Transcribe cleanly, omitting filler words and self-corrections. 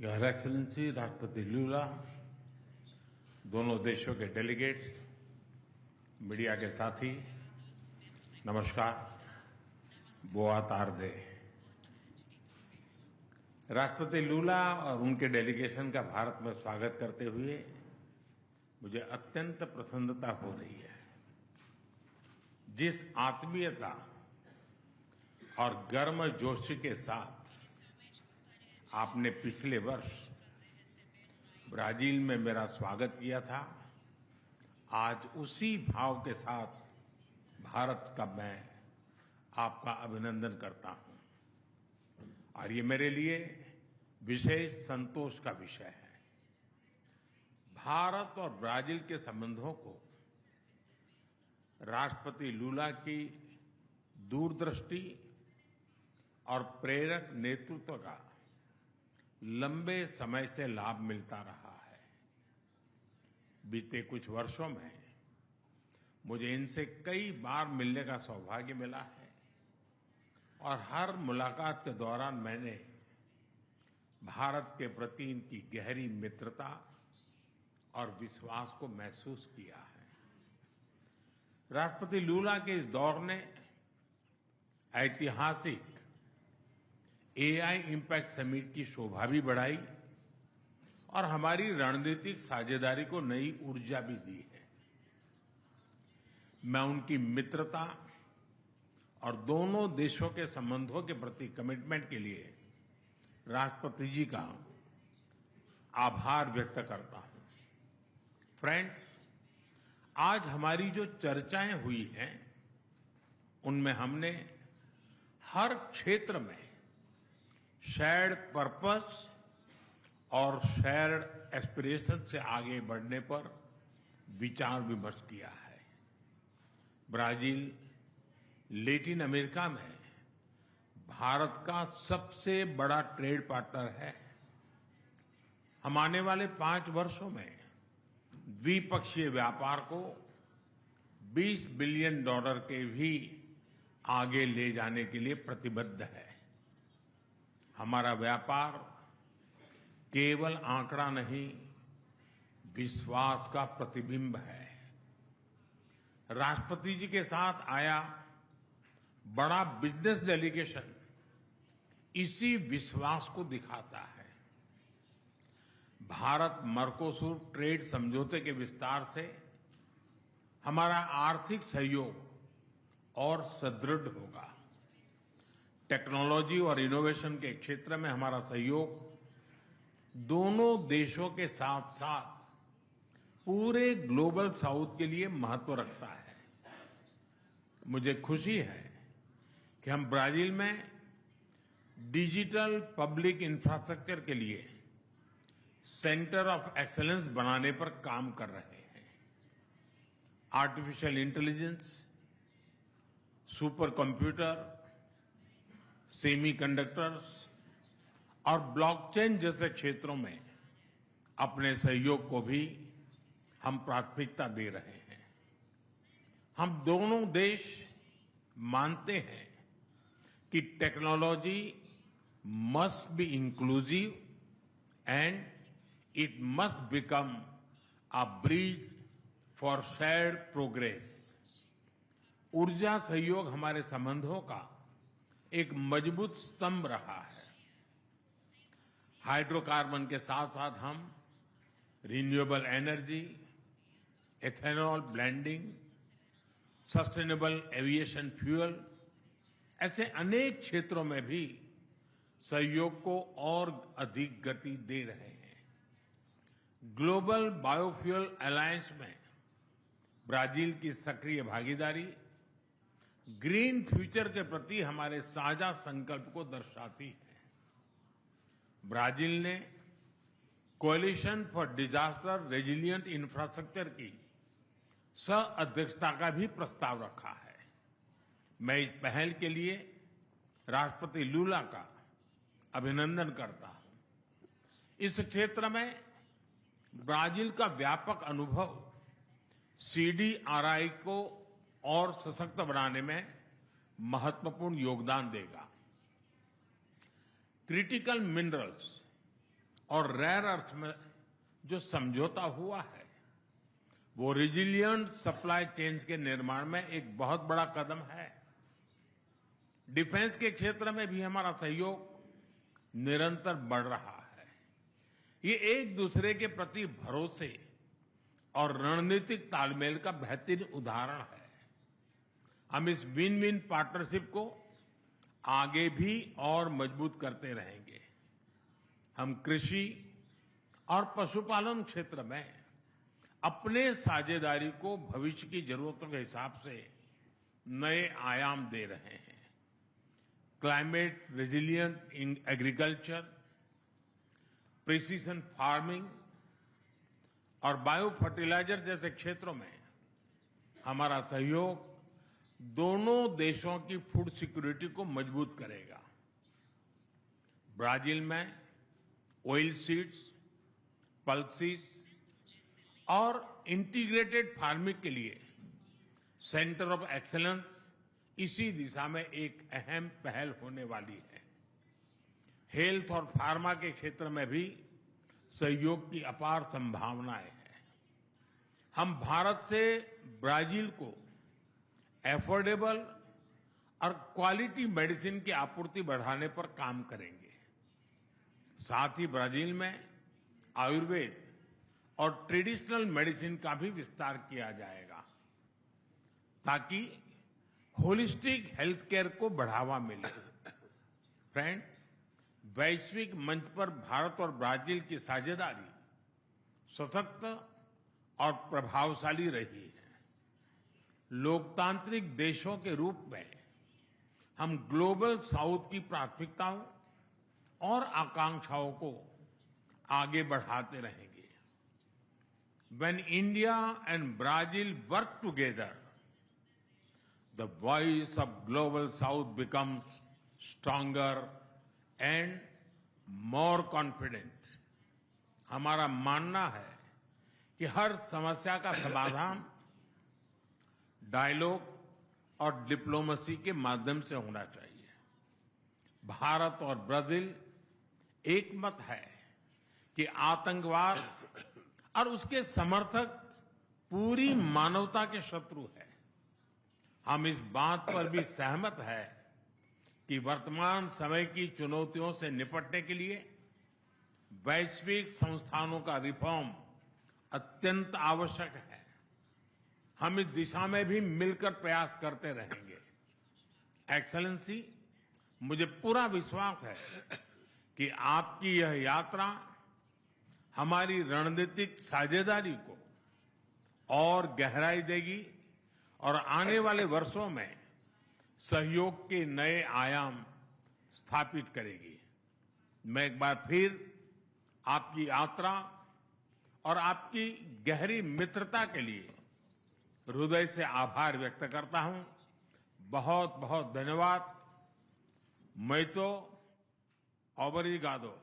Your excellency राष्ट्रपति लूला, दोनों देशों के डेलीगेट्स, मीडिया के साथी, नमस्कार, बोआ तारदे। राष्ट्रपति लूला और उनके डेलीगेशन का भारत में स्वागत करते हुए मुझे अत्यंत प्रसन्नता हो रही है। जिस आत्मीयता और गर्मजोशी के साथ आपने पिछले वर्ष ब्राजील में मेरा स्वागत किया था, आज उसी भाव के साथ भारत का मैं आपका अभिनंदन करता हूं और ये मेरे लिए विशेष संतोष का विषय है। भारत और ब्राजील के संबंधों को राष्ट्रपति लूला की दूरदृष्टि और प्रेरक नेतृत्व का लंबे समय से लाभ मिलता रहा है। बीते कुछ वर्षों में मुझे इनसे कई बार मिलने का सौभाग्य मिला है और हर मुलाकात के दौरान मैंने भारत के प्रति इनकी गहरी मित्रता और विश्वास को महसूस किया है। राष्ट्रपति लूला के इस दौर ने ऐतिहासिक एआई इम्पैक्ट समिट की शोभा भी बढ़ाई और हमारी रणनीतिक साझेदारी को नई ऊर्जा भी दी है। मैं उनकी मित्रता और दोनों देशों के संबंधों के प्रति कमिटमेंट के लिए राष्ट्रपति जी का आभार व्यक्त करता हूं। फ्रेंड्स, आज हमारी जो चर्चाएं हुई हैं, उनमें हमने हर क्षेत्र में शेयर्ड पर्पस और शेयर्ड एस्पिरेशन से आगे बढ़ने पर विचार विमर्श किया है। ब्राजील लैटिन अमेरिका में भारत का सबसे बड़ा ट्रेड पार्टनर है। हम आने वाले 5 वर्षों में द्विपक्षीय व्यापार को $20 बिलियन के भी आगे ले जाने के लिए प्रतिबद्ध है। हमारा व्यापार केवल आंकड़ा नहीं, विश्वास का प्रतिबिंब है। राष्ट्रपति जी के साथ आया बड़ा बिजनेस डेलीगेशन इसी विश्वास को दिखाता है। भारत मर्कोसुर ट्रेड समझौते के विस्तार से हमारा आर्थिक सहयोग और सुदृढ़ होगा। टेक्नोलॉजी और इनोवेशन के क्षेत्र में हमारा सहयोग दोनों देशों के साथ साथ पूरे ग्लोबल साउथ के लिए महत्व रखता है। मुझे खुशी है कि हम ब्राजील में डिजिटल पब्लिक इंफ्रास्ट्रक्चर के लिए सेंटर ऑफ एक्सीलेंस बनाने पर काम कर रहे हैं। Artificial intelligence, super computer, semiconductors और ब्लॉकचेन जैसे क्षेत्रों में अपने सहयोग को भी हम प्राथमिकता दे रहे हैं। हम दोनों देश मानते हैं कि technology must be inclusive and it must become a bridge for shared progress. ऊर्जा सहयोग हमारे संबंधों का एक मजबूत स्तंभ रहा है। हाइड्रोकार्बन के साथ साथ हम renewable energy, ethanol blending, sustainable aviation fuel ऐसे अनेक क्षेत्रों में भी सहयोग को और अधिक गति दे रहे हैं। ग्लोबल बायोफ्यूल अलायंस में ब्राजील की सक्रिय भागीदारी ग्रीन फ्यूचर के प्रति हमारे साझा संकल्प को दर्शाती है। ब्राजील ने coalition for disaster resilient infrastructure की सह-अध्यक्षता का भी प्रस्ताव रखा है। मैं इस पहल के लिए राष्ट्रपति लूला का अभिनंदन करता हूं। इस क्षेत्र में ब्राजील का व्यापक अनुभव सीडीआरआई को और सशक्त बनाने में महत्वपूर्ण योगदान देगा। क्रिटिकल मिनरल्स और रेयर अर्थ में जो समझौता हुआ है, वो रेजिलिएंट सप्लाई चेन्स के निर्माण में एक बहुत बड़ा कदम है। डिफेंस के क्षेत्र में भी हमारा सहयोग निरंतर बढ़ रहा है। ये एक दूसरे के प्रति भरोसे और रणनीतिक तालमेल का बेहतरीन उदाहरण है। हम इस विन विन पार्टनरशिप को आगे भी और मजबूत करते रहेंगे। हम कृषि और पशुपालन क्षेत्र में अपने साझेदारी को भविष्य की जरूरतों के हिसाब से नए आयाम दे रहे हैं। Climate resilient in agriculture, precision farming और बायो फर्टिलाइजर जैसे क्षेत्रों में हमारा सहयोग दोनों देशों की फूड सिक्योरिटी को मजबूत करेगा। ब्राजील में ऑयल सीड्स, पल्सीज और इंटीग्रेटेड फार्मिंग के लिए सेंटर ऑफ एक्सीलेंस इसी दिशा में एक अहम पहल होने वाली है। हेल्थ और फार्मा के क्षेत्र में भी सहयोग की अपार संभावनाएं हैं। हम भारत से ब्राजील को एफोर्डेबल और क्वालिटी मेडिसिन की आपूर्ति बढ़ाने पर काम करेंगे। साथ ही ब्राजील में आयुर्वेद और ट्रेडिशनल मेडिसिन का भी विस्तार किया जाएगा, ताकि होलिस्टिक हेल्थ केयर को बढ़ावा मिले। फ्रेंड, वैश्विक मंच पर भारत और ब्राजील की साझेदारी सशक्त और प्रभावशाली रही है। लोकतांत्रिक देशों के रूप में हम ग्लोबल साउथ की प्राथमिकताओं और आकांक्षाओं को आगे बढ़ाते रहेंगे। When India and Brazil work together, the voice of global south becomes stronger and more confident. हमारा मानना है कि हर समस्या का समाधान डायलॉग और डिप्लोमेसी के माध्यम से होना चाहिए। भारत और ब्राजील एक मत है कि आतंकवाद और उसके समर्थक पूरी मानवता के शत्रु हैं। हम इस बात पर भी सहमत है कि वर्तमान समय की चुनौतियों से निपटने के लिए वैश्विक संस्थानों का रिफॉर्म अत्यंत आवश्यक है। हम इस दिशा में भी मिलकर प्रयास करते रहेंगे। एक्सेलेंसी, मुझे पूरा विश्वास है कि आपकी यह यात्रा हमारी रणनीतिक साझेदारी को और गहराई देगी और आने वाले वर्षों में सहयोग के नए आयाम स्थापित करेगी। मैं एक बार फिर आपकी यात्रा और आपकी गहरी मित्रता के लिए हृदय से आभार व्यक्त करता हूं। बहुत बहुत धन्यवाद। मैं तो ओब्रिगादो।